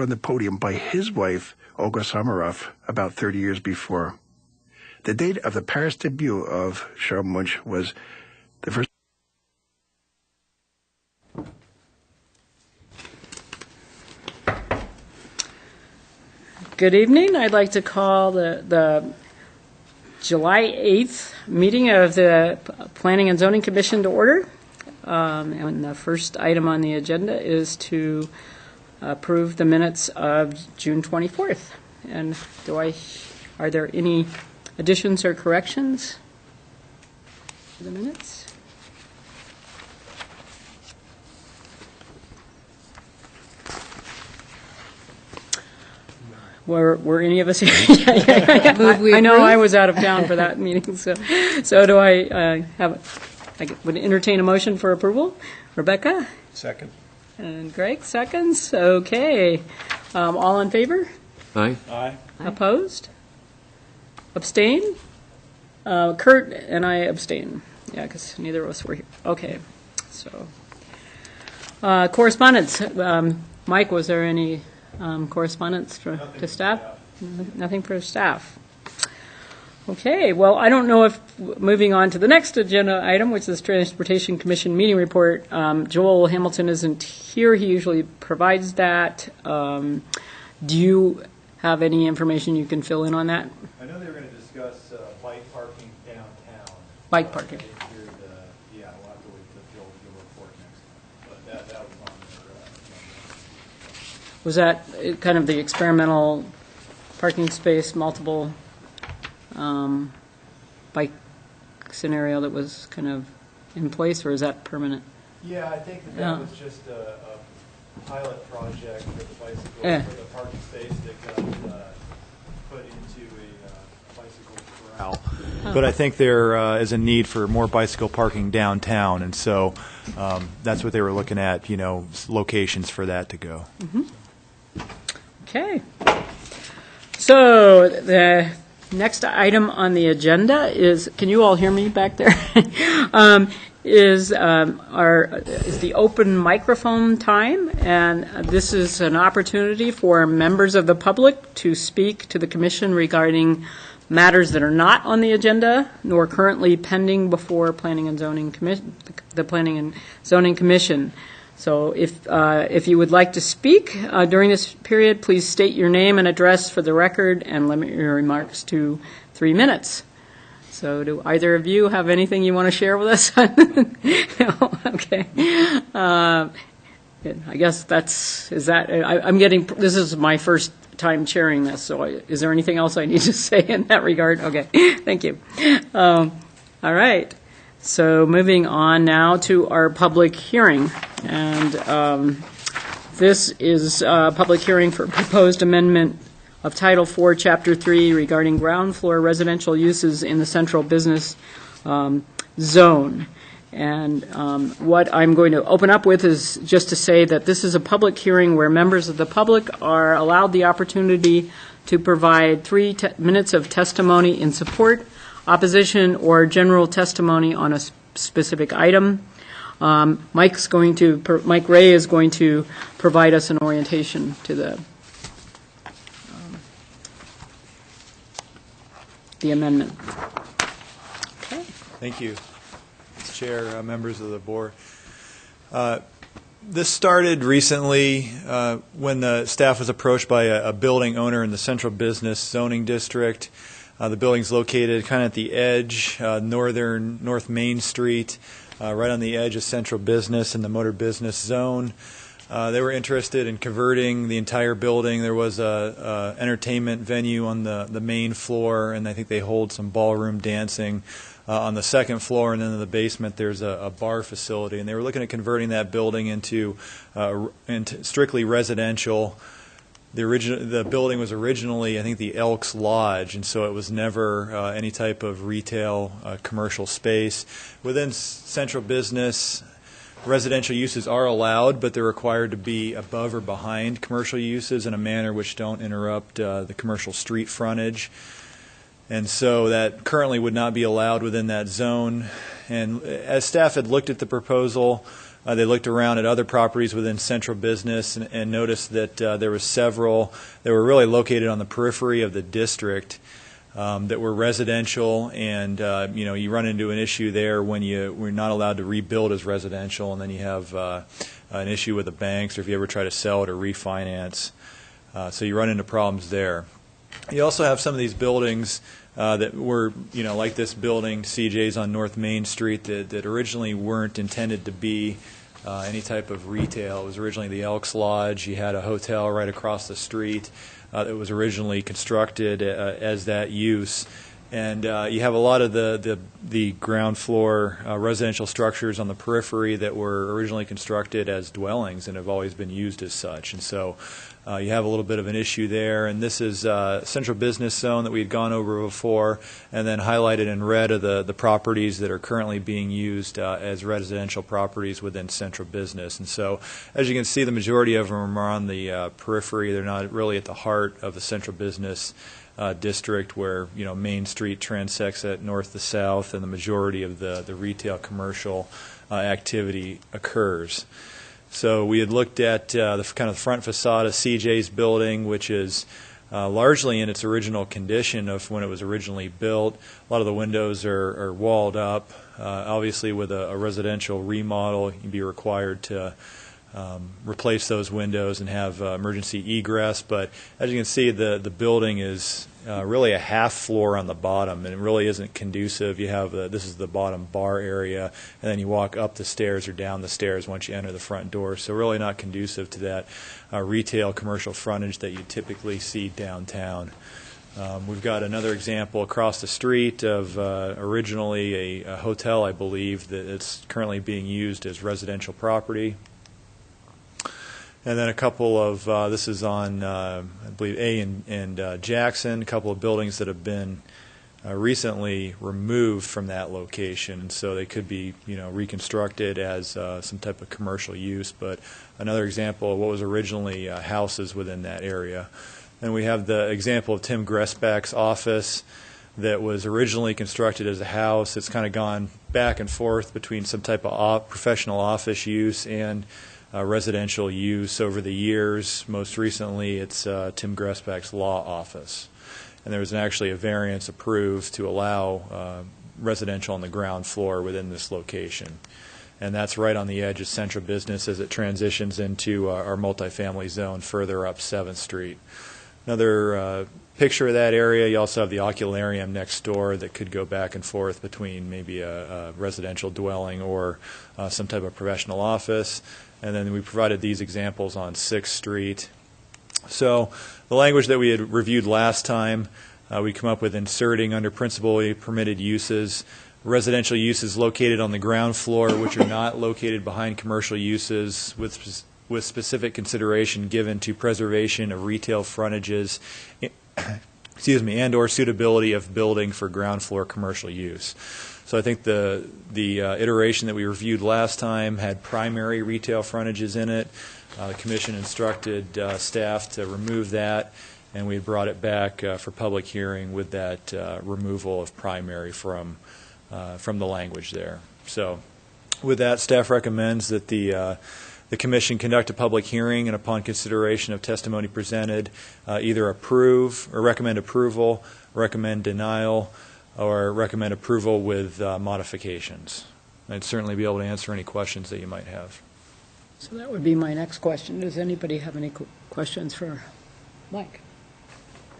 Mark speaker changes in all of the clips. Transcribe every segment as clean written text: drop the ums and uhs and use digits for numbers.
Speaker 1: on the podium by his wife, Olga Samaroff, about 30 years before. The date of the Paris debut of Charles Munch was the first.
Speaker 2: Good evening. I'd like to call the July 8th meeting of the Planning and Zoning Commission to order. And the first item on the agenda is to approve the minutes of June 24th. And are there any additions or corrections to the minutes? Were any of us here? I know I was out of town for that meeting. So do I would entertain a motion for approval? Rebecca?
Speaker 3: Second.
Speaker 2: And Greg, seconds. Okay. All in favor?
Speaker 3: Aye.
Speaker 4: Aye.
Speaker 2: Opposed? Abstain? Kurt and I abstain. Yeah, because neither of us were here. Okay. So, correspondence. Mike, was there any correspondence to staff? Nothing for staff. Okay, well, I don't know if, moving on to the next agenda item, which is Transportation Commission meeting report, Joel Hamilton isn't here. He usually provides that. Do you have any information you can fill in on that?
Speaker 4: I know they were going to discuss bike parking downtown.
Speaker 2: Bike parking.
Speaker 4: Yeah, we'll have to wait till the report next time. But that was on their
Speaker 2: Was that kind of the experimental parking space, multiple bike scenario that was kind of in place, or is that permanent?
Speaker 4: Yeah, I think that was just a pilot project for the bicycle, for the parking space that got put into a bicycle corral. But I think there is a need for more bicycle parking downtown, and so that's what they were looking at, locations for that to go.
Speaker 2: Mm-hmm. Okay. So the next item on the agenda is, can you all hear me back there? Is the open microphone time, and this is an opportunity for members of the public to speak to the commission regarding matters that are not on the agenda nor currently pending before the Planning and Zoning Commission. So if you would like to speak during this period, please state your name and address for the record and limit your remarks to 3 minutes. So do either of you have anything you want to share with us? No? Okay. I guess this is my first time chairing this, so is there anything else I need to say in that regard? Okay, thank you. All right. So moving on now to our public hearing. And this is a public hearing for proposed amendment of Title IV, Chapter 3 regarding ground floor residential uses in the central business zone. And what I'm going to open up with is just to say that this is a public hearing where members of the public are allowed the opportunity to provide 3 minutes of testimony in support, opposition, or general testimony on a specific item. Mike Ray is going to provide us an orientation to the amendment. Okay.
Speaker 4: Thank you, Mr. Chair, members of the board. This started recently when the staff was approached by a building owner in the central business zoning district. The building's located kind of at the edge, North Main Street, right on the edge of central business in the motor business zone. They were interested in converting the entire building. There was a entertainment venue on the main floor, and I think they hold some ballroom dancing on the second floor, and then in the basement there's a bar facility. And they were looking at converting that building into strictly residential. The building was originally, I think, the Elks Lodge, and so it was never any type of retail commercial space. Within central business, residential uses are allowed, but they're required to be above or behind commercial uses in a manner which don't interrupt the commercial street frontage. And so that currently would not be allowed within that zone. And as staff had looked at the proposal, They looked around at other properties within central business and noticed that there were several that were really located on the periphery of the district that were residential, and you run into an issue there when we're not allowed to rebuild as residential, and then you have an issue with the banks, or if you ever try to sell it or refinance. So you run into problems there. You also have some of these buildings that were, like this building, CJ's on North Main Street, that originally weren't intended to be any type of retail. It was originally the Elks Lodge. You had a hotel right across the street that was originally constructed as that use. And you have a lot of the ground floor residential structures on the periphery that were originally constructed as dwellings and have always been used as such. And so you have a little bit of an issue there. And this is central business zone that we had gone over before, and then highlighted in red are the properties that are currently being used as residential properties within central business. And so as you can see, the majority of them are on the periphery. They're not really at the heart of the central business district where Main Street transects it north to south, and the majority of the retail commercial activity occurs. So we had looked at the kind of front facade of CJ's building, which is largely in its original condition of when it was originally built. A lot of the windows are walled up. Obviously, with a residential remodel, you'd be required to replace those windows and have emergency egress. But as you can see, the building is really a half floor on the bottom, and it really isn't conducive. You have this is the bottom bar area, and then you walk up the stairs or down the stairs once you enter the front door. So really not conducive to that retail commercial frontage that you typically see downtown. We've got another example across the street of originally a hotel, I believe, that it's currently being used as residential property. And then a couple of, this is on, I believe, A and Jackson, a couple of buildings that have been recently removed from that location. And so they could be, reconstructed as some type of commercial use. But another example of what was originally houses within that area. And we have the example of Tim Gressback's office that was originally constructed as a house. It's kind of gone back and forth between some type of professional office use and residential use over the years. Most recently, it's Tim Gressback's law office. And there was actually a variance approved to allow residential on the ground floor within this location. And that's right on the edge of central business as it transitions into our multifamily zone further up 7th Street. Another picture of that area, you also have the ocularium next door that could go back and forth between maybe a residential dwelling or some type of professional office. And then we provided these examples on 6th Street. So the language that we had reviewed last time, we come up with inserting under principally permitted uses, residential uses located on the ground floor which are not located behind commercial uses with specific consideration given to preservation of retail frontages and or suitability of building for ground floor commercial use. So I think the iteration that we reviewed last time had primary retail frontages in it. The Commission instructed staff to remove that, and we brought it back for public hearing with that removal of primary from the language there. So with that, staff recommends that the Commission conduct a public hearing, and upon consideration of testimony presented, either approve or recommend approval, recommend denial, or recommend approval with modifications. I'd certainly be able to answer any questions that you might have.
Speaker 2: So that would be my next question. Does anybody have any questions for Mike?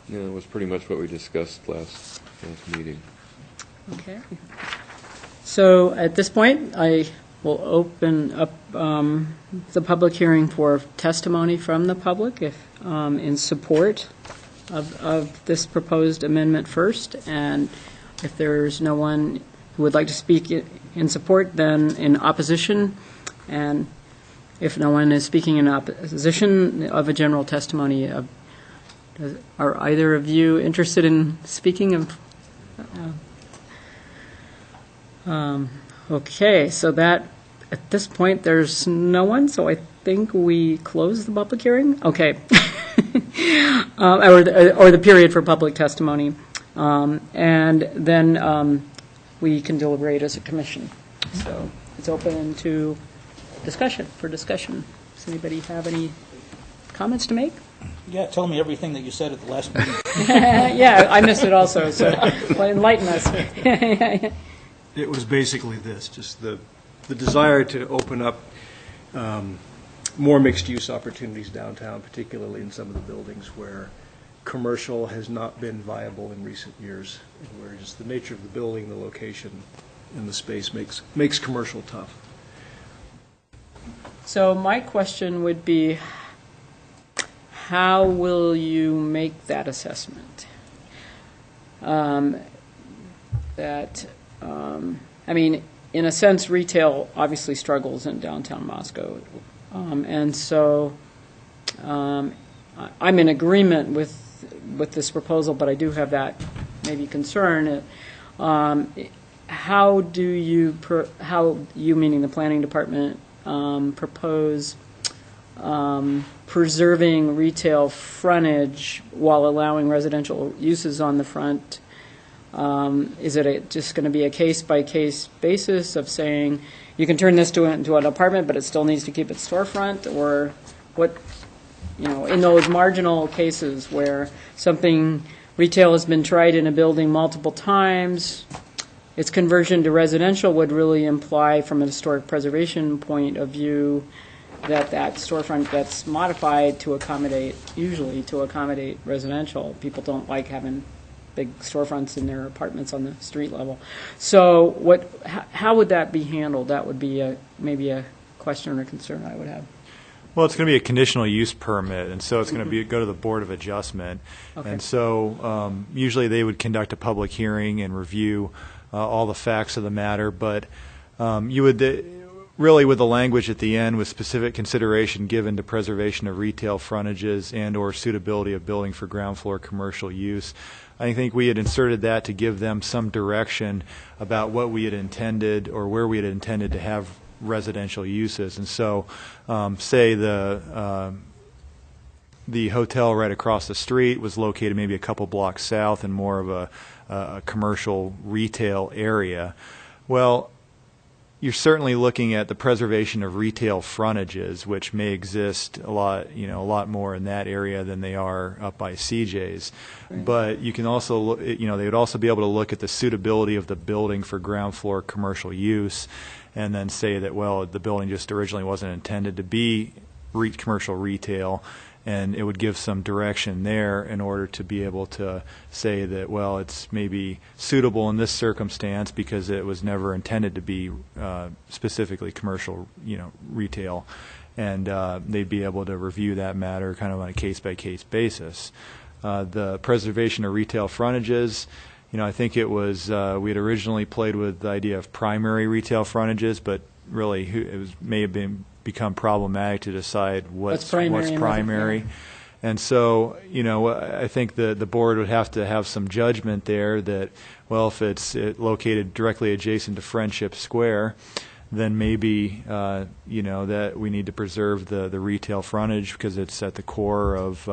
Speaker 3: No, it was pretty much what we discussed last meeting.
Speaker 2: Okay. So at this point, I will open up the public hearing for testimony from the public if in support of this proposed amendment first. And if there's no one who would like to speak in support, then in opposition. And if no one is speaking in opposition of a general testimony, are either of you interested in speaking of? Okay, so that at this point there's no one, so I think we close the public hearing. Okay, or the period for public testimony, and then we can deliberate as a commission. So it's open to discussion. Does anybody have any comments to make?
Speaker 5: Yeah, tell me everything that you said at the last meeting.
Speaker 2: Yeah, I missed it also, so enlighten us.
Speaker 6: It was basically this, just the desire to open up more mixed-use opportunities downtown, particularly in some of the buildings where commercial has not been viable in recent years, and where just the nature of the building, the location, and the space makes commercial tough.
Speaker 2: So my question would be, how will you make that assessment? I mean, in a sense, retail obviously struggles in downtown Moscow. And so I'm in agreement with this proposal, but I do have that maybe concern. How do you, meaning the planning department, propose preserving retail frontage while allowing residential uses on the front? Is it just going to be a case-by-case basis of saying you can turn this into an apartment, but it still needs to keep its storefront? Or what, in those marginal cases where something retail has been tried in a building multiple times, its conversion to residential would really imply, from a historic preservation point of view, that storefront gets modified to accommodate residential. People don't like having big storefronts in their apartments on the street level. So how would that be handled? That would be maybe a question or concern I would have.
Speaker 4: Well, it's going to be a conditional use permit, and so it's going to go to the Board of Adjustment.
Speaker 2: Okay.
Speaker 4: And so usually they would conduct a public hearing and review all the facts of the matter, but you would really, with the language at the end, with specific consideration given to preservation of retail frontages and or suitability of building for ground floor commercial use. I think we had inserted that to give them some direction about what we had intended or where we had intended to have residential uses. And so, say the hotel right across the street was located maybe a couple blocks south and more of a commercial retail area. Well, you're certainly looking at the preservation of retail frontages, which may exist a lot more in that area than they are up by CJ's. Right. But you can also look, they would also be able to look at the suitability of the building for ground floor commercial use, and then say that, well, the building just originally wasn't intended to be commercial retail, and it would give some direction there in order to be able to say that, well, it's maybe suitable in this circumstance because it was never intended to be specifically commercial, retail, and they'd be able to review that matter kind of on a case-by-case basis. The preservation of retail frontages, I think it was we had originally played with the idea of primary retail frontages, but really may have become problematic to decide what's primary. And so, I think the board would have to have some judgment there that, well, if it's located directly adjacent to Friendship Square, then maybe, that we need to preserve the retail frontage because it's at the core of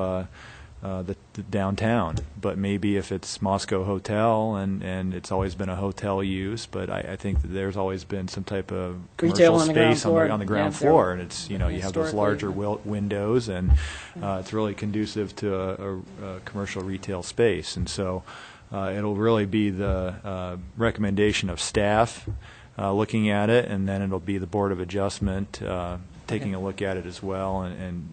Speaker 4: the downtown. But maybe if it's Moscow Hotel and it's always been a hotel use, but I think that there's always been some type of commercial space on the ground floor, and it's you have those larger windows, and it's really conducive to a commercial retail space, and so it'll really be the recommendation of staff looking at it, and then it'll be the Board of Adjustment taking a look at it as well, and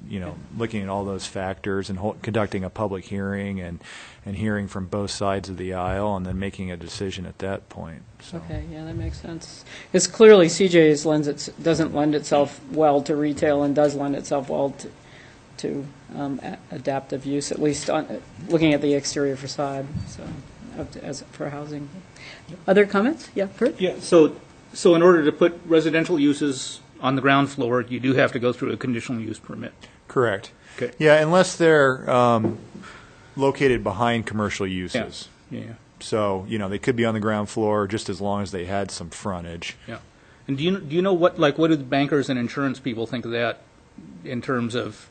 Speaker 4: looking at all those factors and conducting a public hearing and hearing from both sides of the aisle, and then making a decision at that point. So. Okay, yeah, that makes sense. It's clearly CJ's doesn't lend itself well to retail and does lend itself well to adaptive use, at least looking at the exterior facade. So, as for housing. Other comments? Yeah, Kurt?
Speaker 5: Yeah. So in order to put residential uses on the ground floor, you do have to go through a conditional use permit.
Speaker 4: Correct.
Speaker 5: Okay.
Speaker 4: Yeah, unless they're located behind commercial uses.
Speaker 5: Yeah.
Speaker 4: So, they could be on the ground floor just as long as they had some frontage.
Speaker 5: Yeah. And do you know what do the bankers and insurance people think of that in terms of,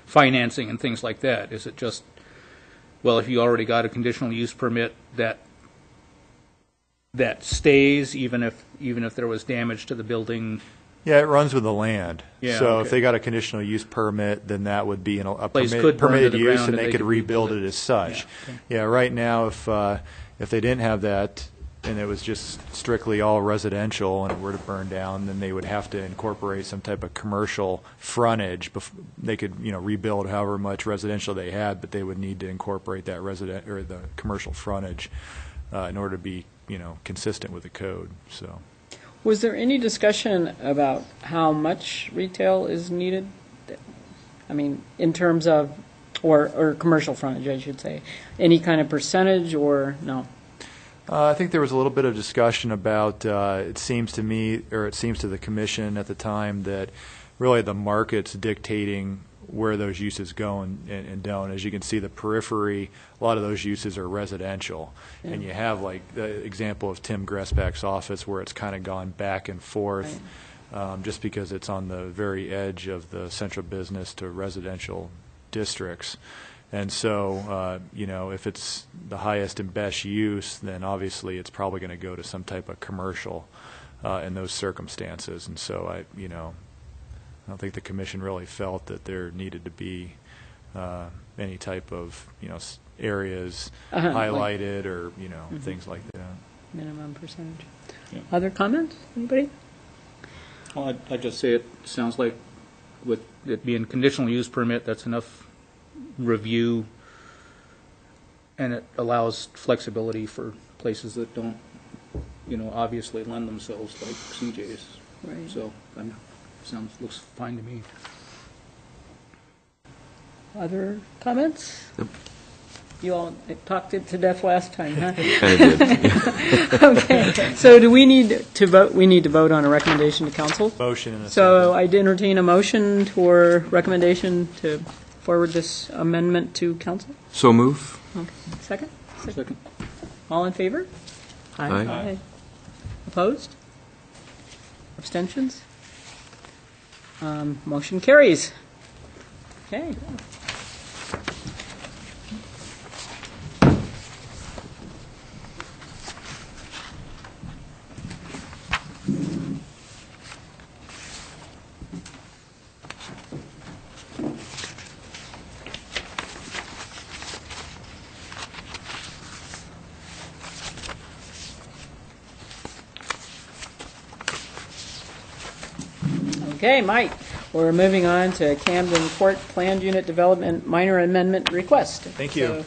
Speaker 5: financing and things like that? Is it just, well, if you already got a conditional use permit, that stays even if there was damage to the building?
Speaker 4: Yeah, it runs with the land.
Speaker 5: Yeah,
Speaker 4: So
Speaker 5: okay.
Speaker 4: if they got a conditional use permit, then that would be a
Speaker 5: Place could burn to
Speaker 4: permitted
Speaker 5: the
Speaker 4: use,
Speaker 5: ground
Speaker 4: and they could rebuild it as such.
Speaker 5: Yeah, okay.
Speaker 4: Yeah, right now, if they didn't have that, and it was just strictly all residential, and it were to burn down, then they would have to incorporate some type of commercial frontage. They could, rebuild however much residential they had, but they would need to incorporate that resident or the commercial frontage in order to be, consistent with the code. So.
Speaker 2: Was there any discussion about how much retail is needed? I mean, in terms of, or commercial frontage, I should say. Any kind of percentage or no?
Speaker 4: I think there was a little bit of discussion about, it seems to me, or it seems to the commission at the time, that really the market's dictating where those uses go and don't. As you can see, the periphery, a lot of those uses are residential.
Speaker 2: Yeah.
Speaker 4: And you have like the example of Tim Gressback's office where it's kind of gone back and forth just because it's on the very edge of the central business to residential districts. And so, if it's the highest and best use, then obviously it's probably going to go to some type of commercial in those circumstances. And so, I don't think the commission really felt that there needed to be any type of, areas highlighted or, things like that.
Speaker 2: Minimum percentage.
Speaker 5: Yeah.
Speaker 2: Other comments? Anybody?
Speaker 5: Well, I'd just say it sounds like with it being conditional use permit, that's enough review, and it allows flexibility for places that don't, obviously lend themselves like CJ's.
Speaker 2: Right.
Speaker 5: So, looks fine to me.
Speaker 2: Other comments?
Speaker 3: Nope.
Speaker 2: You all talked it to death last time, huh?
Speaker 3: Kind of did.
Speaker 2: Okay. So do we need to vote? We need to vote on a recommendation to council?
Speaker 4: Motion and a
Speaker 2: So
Speaker 4: second.
Speaker 2: I'd entertain a motion for recommendation to forward this amendment to council.
Speaker 3: So move.
Speaker 2: Okay. Second?
Speaker 5: Second.
Speaker 2: All in favor?
Speaker 3: Aye.
Speaker 2: Opposed? Abstentions? Motion carries. Okay. Okay, Mike, we're moving on to Camden Court Planned Unit Development Minor Amendment Request.
Speaker 4: Thank you.
Speaker 2: So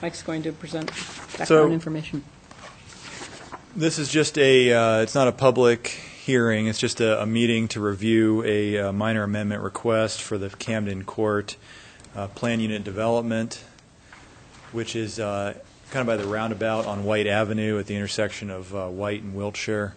Speaker 2: Mike's going to present background
Speaker 4: So-
Speaker 2: information.
Speaker 4: This is just it's not a public hearing, it's just a meeting to review a minor amendment request for the Camden Court Plan Unit Development, which is kind of by the roundabout on White Avenue at the intersection of White and Wiltshire.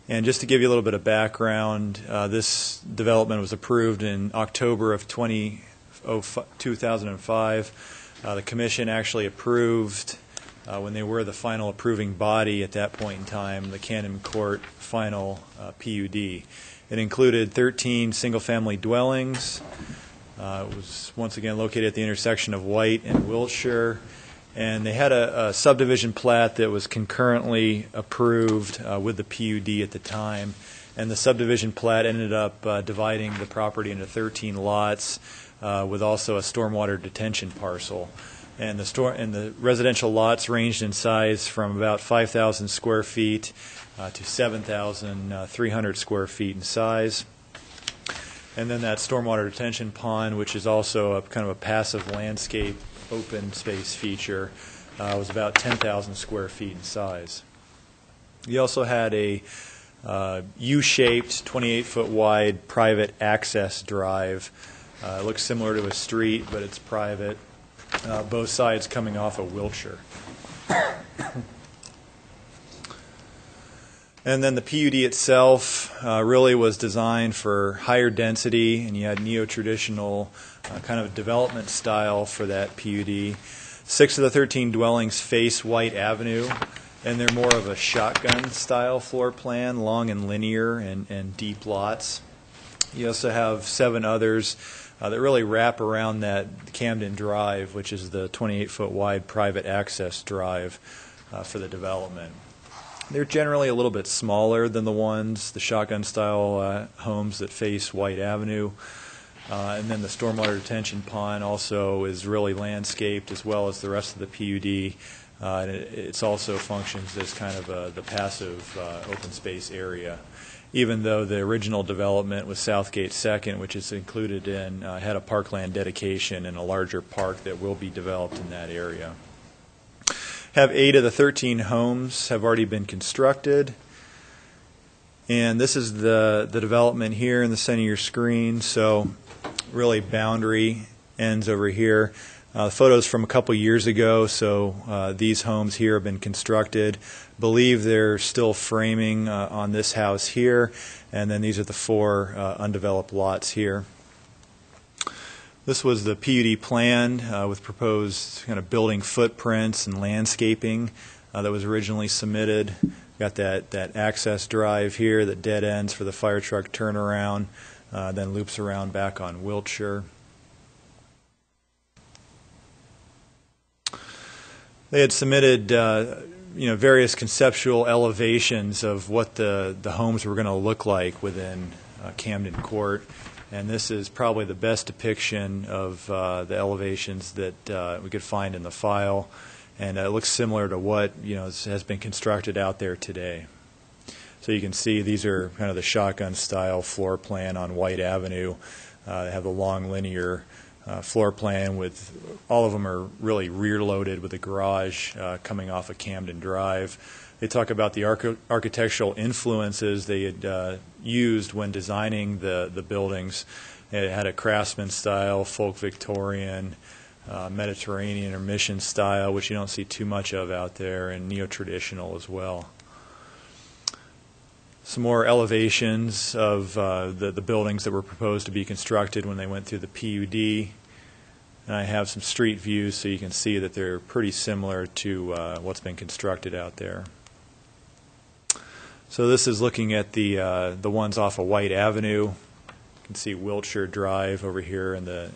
Speaker 4: And just to give you a little bit of background, this development was approved in October of 2005. The commission actually approved, when they were the final approving body at that point in time, the Camden Court final PUD. It included 13 single-family dwellings. It was once again located at the intersection of White and Wiltshire. And they had a subdivision plat that was concurrently approved with the PUD at the time. And the subdivision plat ended up dividing the property into 13 lots with also a stormwater detention parcel. And the residential lots ranged in size from about 5,000 square feet to 7,300 square feet in size. And then that stormwater detention pond, which is also a kind of a passive landscape open space feature, was about 10,000 square feet in size. You also had a U-shaped, 28-foot wide private access drive. It looks similar to a street, but it's private. Both sides coming off of Wiltshire. And then the PUD itself really was designed for higher density, and you had neo-traditional kind of development style for that PUD. 6 of the 13 dwellings face White Avenue, and they're more of a shotgun style floor plan, long and linear and deep lots. You also have 7 others that really wrap around that Camden Drive, which is the 28-foot wide private access drive for the development. They're generally a little bit smaller than the shotgun-style homes that face White Avenue. And then the stormwater detention pond also is really landscaped as well as the rest of the PUD. And it also functions as kind of the passive open space area, even though the original development was Southgate Second, which is included in, had a parkland dedication and a larger park that will be developed in that area. Have 8 of the 13 homes have already been constructed. And this is the development here in the center of your screen. So really boundary ends over here. Photos from a couple years ago, so these homes here have been constructed. Believe they're still framing on this house here, and then these are the 4 undeveloped lots here. This was the PUD plan with proposed kind of building footprints and landscaping that was originally submitted. Got that access drive here that dead ends for the fire truck turnaround, then loops around back on Wiltshire. They had submitted various conceptual elevations of what the homes were going to look like within Camden Court. And this is probably the best depiction of the elevations that we could find in the file, and it looks similar to what has been constructed out there today. So you can see these are kind of the shotgun-style floor plan on White Avenue. They have the long linear floor plan with all of them are really rear-loaded with a garage coming off of Camden Drive. They talk about the architectural influences they had used when designing the buildings. It had a craftsman style, folk Victorian, Mediterranean or mission style, which you don't see too much of out there, and neo-traditional as well. Some more elevations of the buildings that were proposed to be constructed when they went through the PUD. And I have some street views so you can see that they're pretty similar to what's been constructed out there. So this is looking at the ones off of White Avenue. You can see Wiltshire Drive over here on the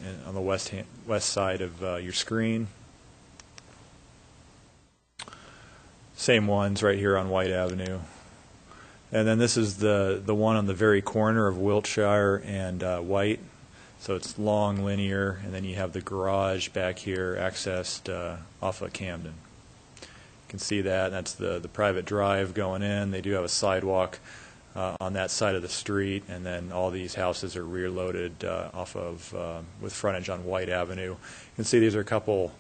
Speaker 4: west side of your screen. Same ones right here on White Avenue. And then this is the one on the very corner of Wiltshire and White. So it's long, linear, and then you have the garage back here accessed off of Camden. You can see that. That's the private drive going in. They do have a sidewalk on that side of the street, and then all these houses are rear-loaded off of with frontage on White Avenue. You can see these are a couple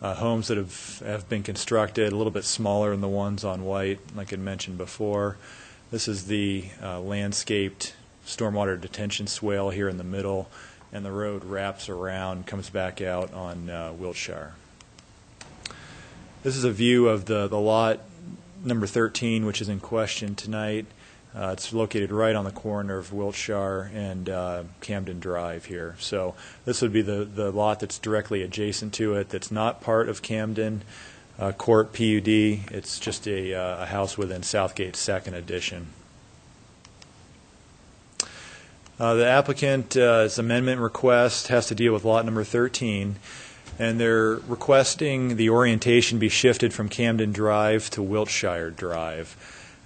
Speaker 4: homes that have been constructed, a little bit smaller than the ones on White, like I mentioned before. This is the landscaped stormwater detention swale here in the middle, and the road wraps around, comes back out on Wiltshire. This is a view of the lot number 13, which is in question tonight. It's located right on the corner of Wiltshire and Camden Drive here. So this would be the lot that's directly adjacent to it, that's not part of Camden Court PUD. It's just a house within Southgate Second Edition. The applicant's amendment request has to deal with lot number 13, and they're requesting the orientation be shifted from Camden Drive to Wiltshire Drive,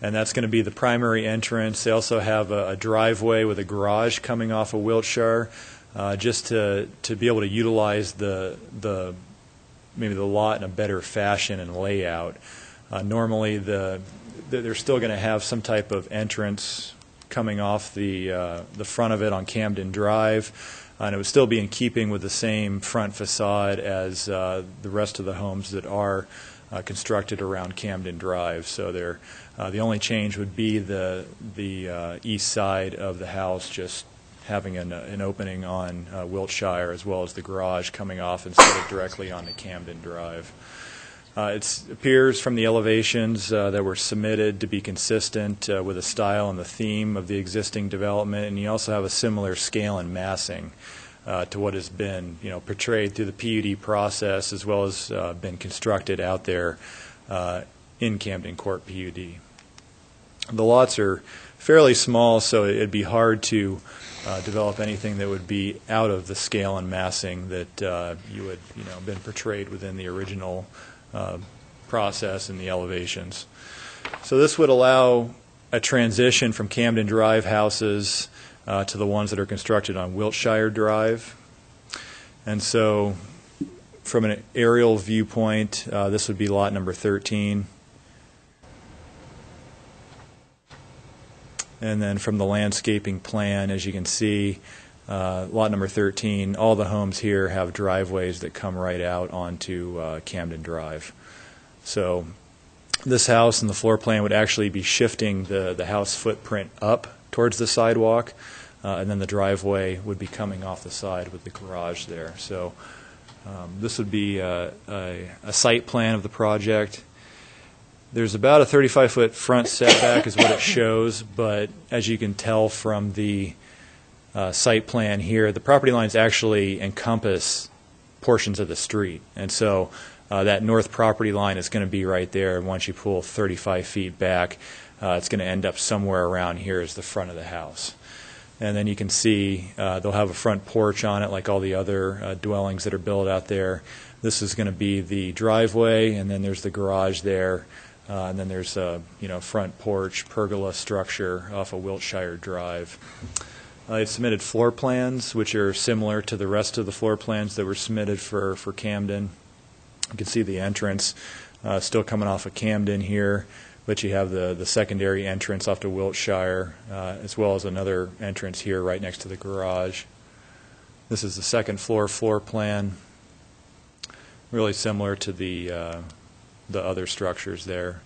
Speaker 4: and that's going to be the primary entrance. They also have a driveway with a garage coming off of Wiltshire, just to be able to utilize maybe the lot in a better fashion and layout. Normally, they're still going to have some type of entrance coming off the front of it on Camden Drive, and it would still be in keeping with the same front facade as the rest of the homes that are constructed around Camden Drive. So the only change would be the east side of the house, just having an opening on Wiltshire, as well as the garage coming off instead of directly onto Camden Drive. It appears from the elevations that were submitted to be consistent with the style and the theme of the existing development, and you also have a similar scale and massing to what has been portrayed through the PUD process, as well as been constructed out there in Camden Court PUD. The lots are fairly small, so it'd be hard to develop anything that would be out of the scale and massing that you had been portrayed within the original process and the elevations. So this would allow a transition from Camden Drive houses to the ones that are constructed on Wiltshire Drive. And so from an aerial viewpoint, this would be lot number 13. And then from the landscaping plan, as you can see, lot number 13, all the homes here have driveways that come right out onto Camden Drive. So this house and the floor plan would actually be shifting the house footprint up towards the sidewalk, and then the driveway would be coming off the side with the garage there. So this would be a site plan of the project. There's about a 35-foot front setback is what it shows, but as you can tell from the site plan here, the property lines actually encompass portions of the street. And so that north property line is going to be right there. Once you pull 35 feet back, it's going to end up somewhere around here as the front of the house. And then you can see they'll have a front porch on it like all the other dwellings that are built out there. This is going to be the driveway, and then there's the garage there. And then there's a front porch pergola structure off of Wiltshire Drive. They've submitted floor plans, which are similar to the rest of the floor plans that were submitted for Camden. You can see the entrance still coming off of Camden here, but you have the secondary entrance off to Wiltshire, as well as another entrance here right next to the garage. This is the second floor plan, really similar to the other structures there.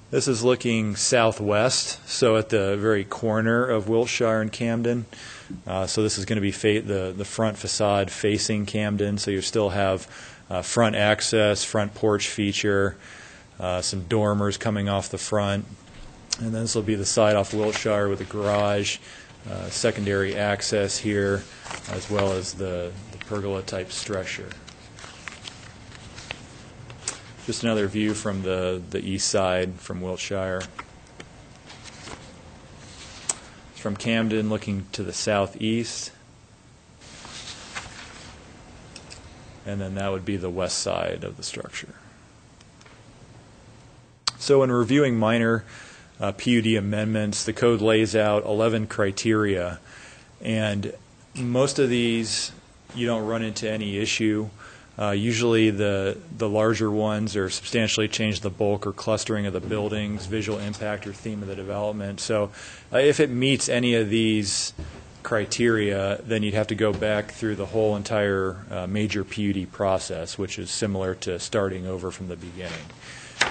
Speaker 4: This is looking southwest, so at the very corner of Wiltshire and Camden. So this is going to be the front facade facing Camden, so you still have front access, front porch feature, some dormers coming off the front. And then this will be the side off Wiltshire with the garage, secondary access here, as well as the pergola-type structure. Just another view from the east side from Wiltshire. It's from Camden looking to the southeast. And then that would be the west side of the structure. So in reviewing minor PUD amendments, the code lays out 11 criteria. And most of these you don't run into any issue. Usually the larger ones are substantially change the bulk or clustering of the buildings, visual impact or theme of the development. So if it meets any of these criteria, then you'd have to go back through the whole entire major PUD process, which is similar to starting over from the beginning.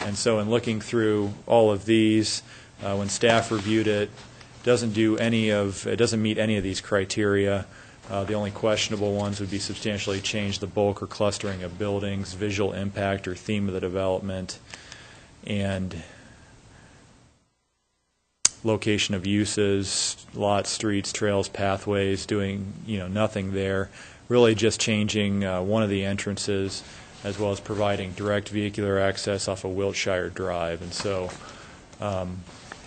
Speaker 4: And so in looking through all of these, when staff reviewed it, it doesn't meet any of these criteria. The only questionable ones would be substantially change the bulk or clustering of buildings, visual impact or theme of the development, and location of uses, lots, streets, trails, pathways, doing nothing there. Really just changing one of the entrances, as well as providing direct vehicular access off of Wiltshire Drive. And so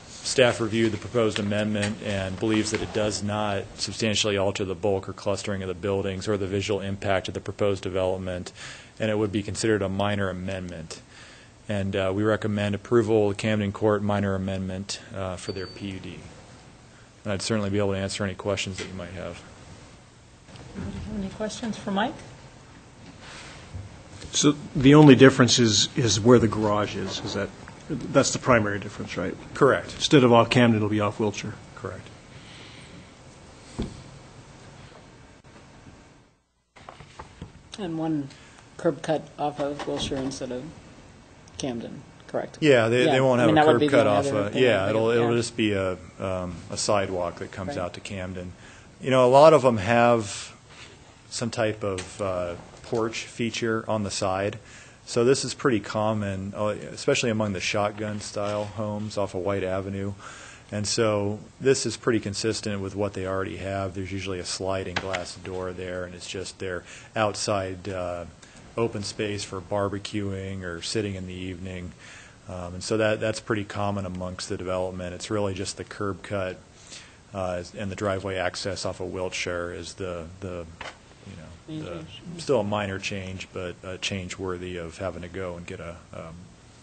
Speaker 4: staff reviewed the proposed amendment and believes that it does not substantially alter the bulk or clustering of the buildings or the visual impact of the proposed development, and it would be considered a minor amendment. And we recommend approval of the Camden Court minor amendment for their PUD. And I'd certainly be able to answer any questions that you might have.
Speaker 2: Any questions for Mike?
Speaker 6: So the only difference is where the garage is. That's the primary difference, right?
Speaker 4: Correct.
Speaker 6: Instead of off Camden, it'll be off Wiltshire.
Speaker 4: Correct.
Speaker 2: And one curb cut off of Wilshire instead of Camden, correct?
Speaker 4: Yeah, they won't have a curb cut off. It'll
Speaker 2: Yeah.
Speaker 4: just be a sidewalk that comes
Speaker 2: Right.
Speaker 4: out to Camden. A lot of them have some type of porch feature on the side. So this is pretty common, especially among the shotgun-style homes off of White Avenue. And so this is pretty consistent with what they already have. There's usually a sliding glass door there, and it's just their outside open space for barbecuing or sitting in the evening. And so that's pretty common amongst the development. It's really just the curb cut and the driveway access off of Wiltshire is still a minor change, but a change worthy of having to go and get a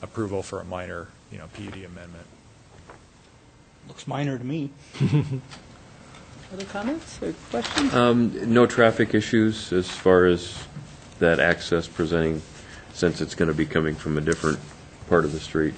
Speaker 4: approval for a minor PUD amendment.
Speaker 5: Looks minor to me.
Speaker 2: Other comments or questions?
Speaker 3: No traffic issues as far as that access presenting, since it's going to be coming from a different part of the street.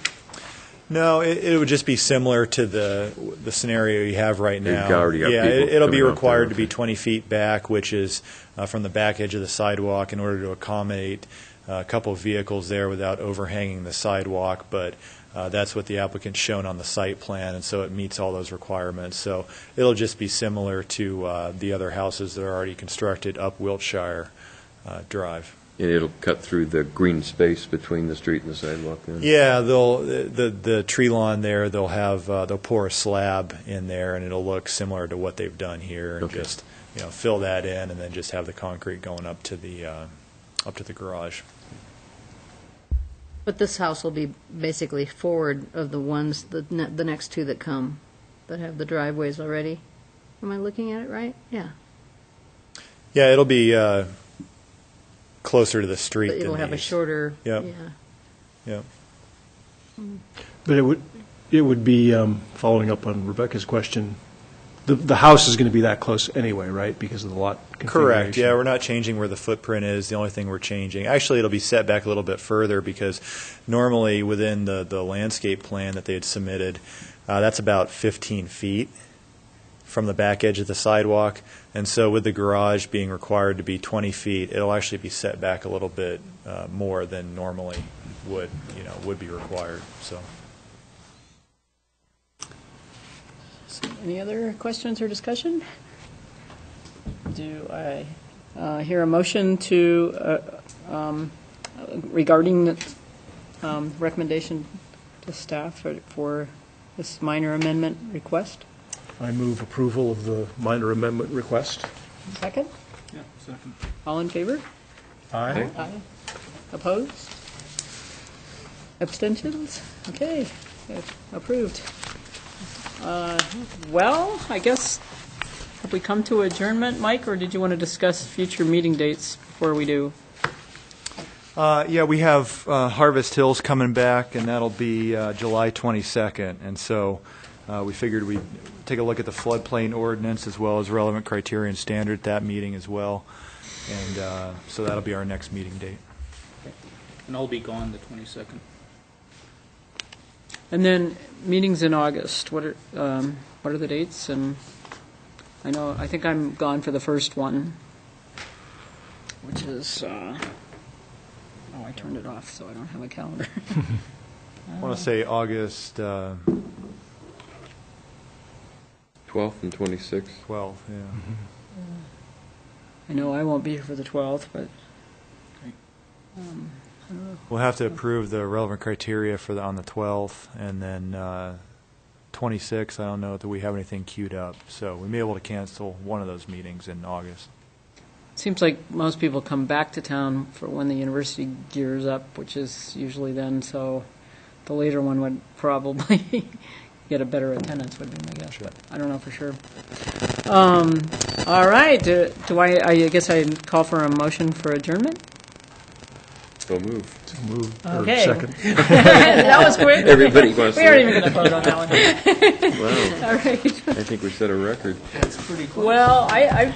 Speaker 4: No, it would just be similar to the scenario you have right now.
Speaker 3: You've already got people
Speaker 4: it'll be
Speaker 3: coming out
Speaker 4: required
Speaker 3: there,
Speaker 4: to be
Speaker 3: okay.
Speaker 4: 20 feet back, which is from the back edge of the sidewalk in order to accommodate a couple of vehicles there without overhanging the sidewalk. But that's what the applicant's shown on the site plan, and so it meets all those requirements. So it'll just be similar to the other houses that are already constructed up Wiltshire Drive.
Speaker 3: And it'll cut through the green space between the street and the sidewalk then?
Speaker 4: Yeah, the tree lawn there, they'll pour a slab in there, and it'll look similar to what they've done here, and
Speaker 3: Okay.
Speaker 4: just fill that in, and then just have the concrete going up to the garage.
Speaker 7: But this house will be basically forward of the ones, the next two that come, that have the driveways already. Am I looking at it right? Yeah.
Speaker 4: Yeah, it'll be closer to the street.
Speaker 7: But it'll
Speaker 4: than
Speaker 7: have a
Speaker 4: these.
Speaker 7: shorter,
Speaker 4: Yep.
Speaker 7: yeah.
Speaker 4: Yep.
Speaker 6: But it would be, following up on Rebecca's question, the house is going to be that close anyway, right, because of the lot configuration?
Speaker 4: Correct. Yeah, we're not changing where the footprint is. The only thing we're changing, actually, it'll be set back a little bit further, because normally within the landscape plan that they had submitted, that's about 15 feet from the back edge of the sidewalk. And so with the garage being required to be 20 feet, it'll actually be set back a little bit more than normally would be required. So.
Speaker 2: Any other questions or discussion? Do I hear a motion to, regarding the recommendation to staff for this minor amendment request?
Speaker 6: I move approval of the minor amendment request.
Speaker 2: Second?
Speaker 5: Yeah, second.
Speaker 2: All in favor?
Speaker 6: Aye.
Speaker 2: Aye. Opposed? Abstentions? Okay, approved. Well, I guess, have we come to adjournment, Mike, or did you want to discuss future meeting dates before we do?
Speaker 4: Yeah, we have Harvest Hills coming back, and that'll be July 22nd. And so we figured we'd take a look at the floodplain ordinance as well as relevant criteria and standard at that meeting as well. And so that'll be our next meeting date.
Speaker 5: And I'll be gone the 22nd.
Speaker 2: And then meetings in August, what are the dates? And I think I'm gone for the first one, which is, I turned it off, so I don't have a calendar.
Speaker 4: I want to say August
Speaker 3: 12th and 26th.
Speaker 4: 12th, yeah.
Speaker 2: I know I won't be here for the 12th, but
Speaker 4: We'll have to approve the relevant criteria on the 12th, and then 26th, I don't know that we have anything queued up. So we may be able to cancel one of those meetings in August.
Speaker 2: it seems like most people come back to town for when the university gears up, which is usually then, so the later one would probably get a better attendance, would be my guess, but I don't know for sure. All right, I guess I call for a motion for adjournment?
Speaker 3: So moved.
Speaker 6: Move. or
Speaker 2: Okay.
Speaker 6: Second.
Speaker 2: That was quick.
Speaker 3: Everybody wants
Speaker 2: We
Speaker 3: to.
Speaker 2: aren't even going to vote on that one.
Speaker 3: Wow.
Speaker 2: All right.
Speaker 3: I think we set a record.
Speaker 2: Well, I